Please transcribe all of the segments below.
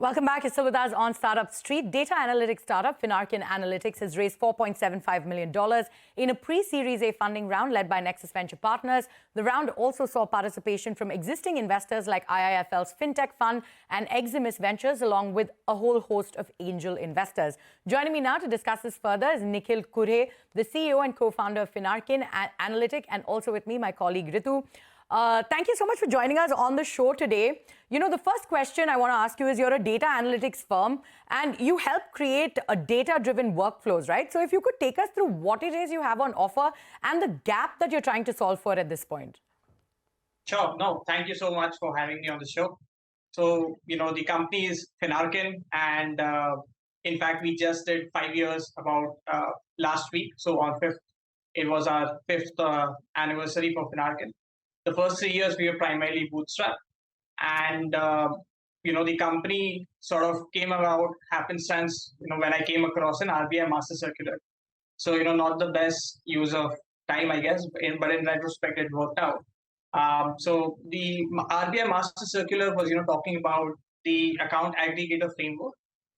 Welcome back. You're still with us on Startup Street. Data analytics startup Finarkein Analytics has raised $4.75 million in a pre-Series A funding round led by Nexus Venture Partners. The round also saw participation from existing investors like IIFL's FinTech Fund and Eximus Ventures, along with a whole host of angel investors. Joining me now to discuss this further is Nikhil Kurhe, the CEO and co-founder of Finarkein Analytics, and also with me, my colleague Ritu. Thank you so much for joining us on the show today. You know, the first question I want to ask you is, you're a data analytics firm and you help create a data-driven workflows, right? So if you could take us through what it is you have on offer and the gap that you're trying to solve for at this point. Sure. No, thank you so much for having me on the show. So, the company is Finarkein, and in fact, we just did 5 years about last week. So on 5th, it was our 5th anniversary for Finarkein. The first 3 years, we were primarily bootstrapped. And, the company sort of came about happenstance, when I came across an RBI master circular. So, not the best use of time, I guess, but in retrospect, it worked out. So the RBI master circular was, talking about the account aggregator framework,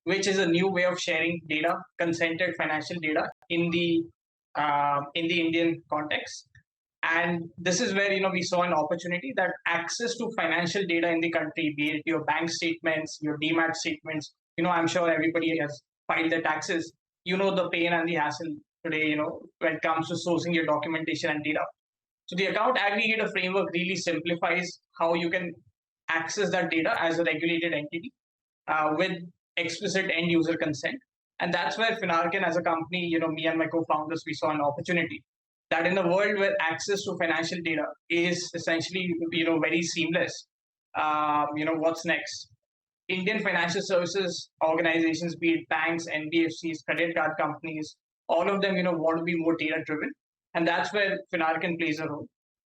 which is a new way of sharing data, consented financial data in the Indian context. And this is where, we saw an opportunity that access to financial data in the country, be it your bank statements, your DMAT statements, I'm sure everybody has filed their taxes. The pain and the hassle today, when it comes to sourcing your documentation and data. So the account aggregator framework really simplifies how you can access that data as a regulated entity with explicit end user consent. And that's where Finarkein as a company, me and my co-founders, we saw an opportunity that in a world where access to financial data is essentially, very seamless, what's next? Indian financial services organizations, be it banks, NBFCs, credit card companies, all of them, want to be more data driven. And that's where Finarkein plays a role.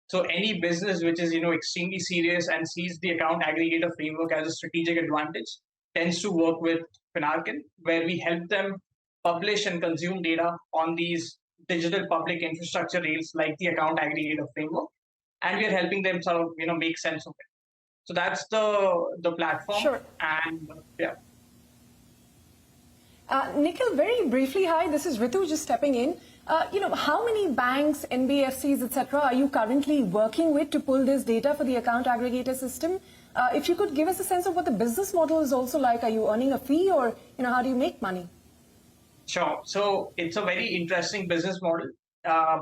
So any business which is, extremely serious and sees the account aggregator framework as a strategic advantage tends to work with Finarkein, where we help them publish and consume data on these digital public infrastructure rails like the account aggregator framework. And we are helping them sort of, make sense of it. So that's the platform. Sure. And yeah. Nikhil, very briefly, hi, this is Ritu just stepping in. How many banks, NBFCs, etc., are you currently working with to pull this data for the account aggregator system? If you could give us a sense of what the business model is also like, are you earning a fee, or how do you make money? Sure. So it's a very interesting business model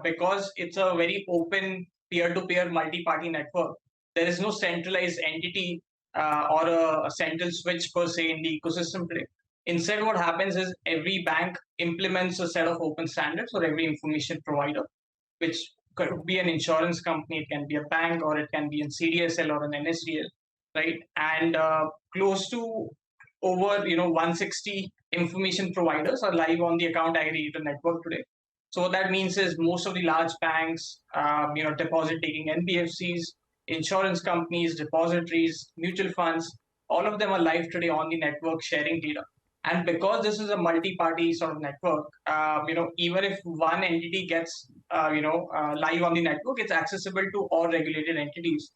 because it's a very open peer-to-peer multi-party network. There is no centralized entity or a central switch per se in the ecosystem today. Instead, what happens is every bank implements a set of open standards for every information provider, which could be an insurance company, it can be a bank, or it can be a CDSL or an NSDL, right? And close to over 160 information providers are live on the account aggregator network today. So what that means is most of the large banks, deposit-taking NBFCs, insurance companies, depositories, mutual funds, all of them are live today on the network sharing data. And because this is a multi-party sort of network, even if one entity gets, live on the network, it's accessible to all regulated entities.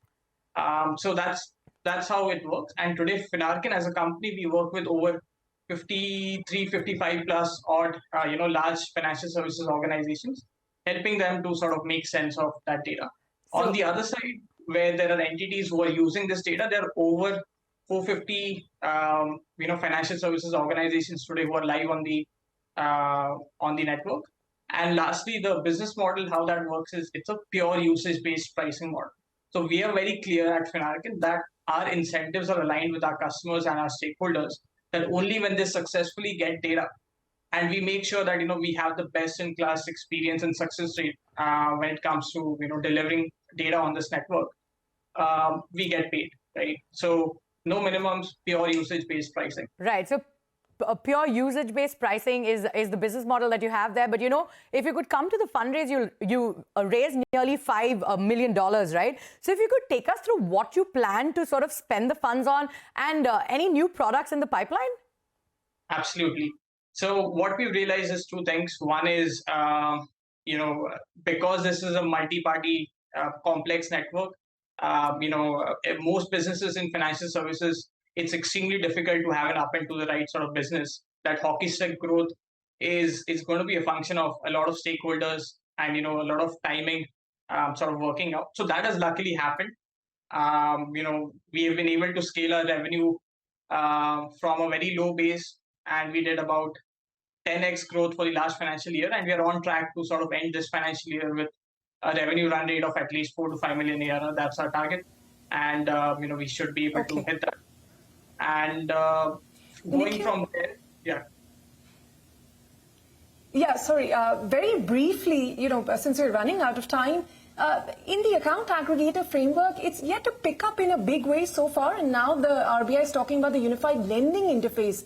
So that's how it works. And today, Finarkein as a company, we work with over 53, 55 plus odd, large financial services organizations, helping them to sort of make sense of that data. So, on the other side, where there are entities who are using this data, there are over 450, financial services organizations today who are live on the network. And lastly, the business model, how that works is it's a pure usage-based pricing model. So we are very clear at Finarkein that our incentives are aligned with our customers and our stakeholders, that only when they successfully get data, and we make sure that, we have the best-in-class experience and success rate when it comes to, delivering data on this network, we get paid, right? So no minimums, pure usage-based pricing. Right. So pure usage-based pricing is the business model that you have there. But, if you could come to the fundraise, you raised nearly $5 million, right? So if you could take us through what you plan to sort of spend the funds on and any new products in the pipeline? Absolutely. So what we realized is two things. One is, because this is a multi-party complex network, most businesses in financial services it's extremely difficult to have an up and to the right sort of business. That hockey stick growth is going to be a function of a lot of stakeholders and a lot of timing sort of working out. So that has luckily happened. We have been able to scale our revenue from a very low base, and we did about 10x growth for the last financial year, and we are on track to sort of end this financial year with a revenue run rate of at least 4 to 5 million ARR. That's our target, and we should be able to hit that. And going from there, Yeah, sorry. Very briefly, since we're running out of time, in the account aggregator framework, it's yet to pick up in a big way so far, and now the RBI is talking about the unified lending interface.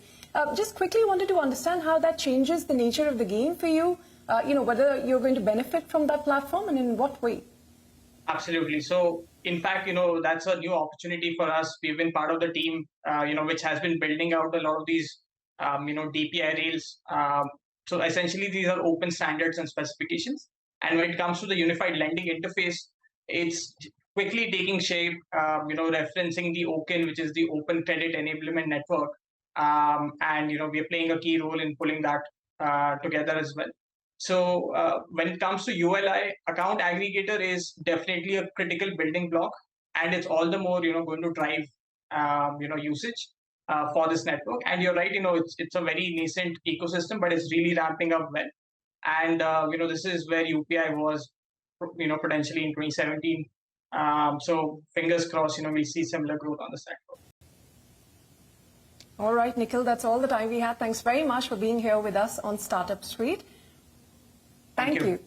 Just quickly wanted to understand how that changes the nature of the game for you, whether you're going to benefit from that platform and in what way. Absolutely. So, in fact, that's a new opportunity for us. We've been part of the team, which has been building out a lot of these, DPI rails. So essentially, these are open standards and specifications. And when it comes to the unified lending interface, it's quickly taking shape, referencing the OCEN, which is the Open Credit Enablement Network. And, we are playing a key role in pulling that together as well. So when it comes to ULI, account aggregator is definitely a critical building block, and it's all the more, going to drive, usage for this network. And you're right, it's a very nascent ecosystem, but it's really ramping up well. And, this is where UPI was, potentially in 2017. So fingers crossed, we'll see similar growth on this network. All right, Nikhil, that's all the time we have. Thanks very much for being here with us on Startup Street. Thank you.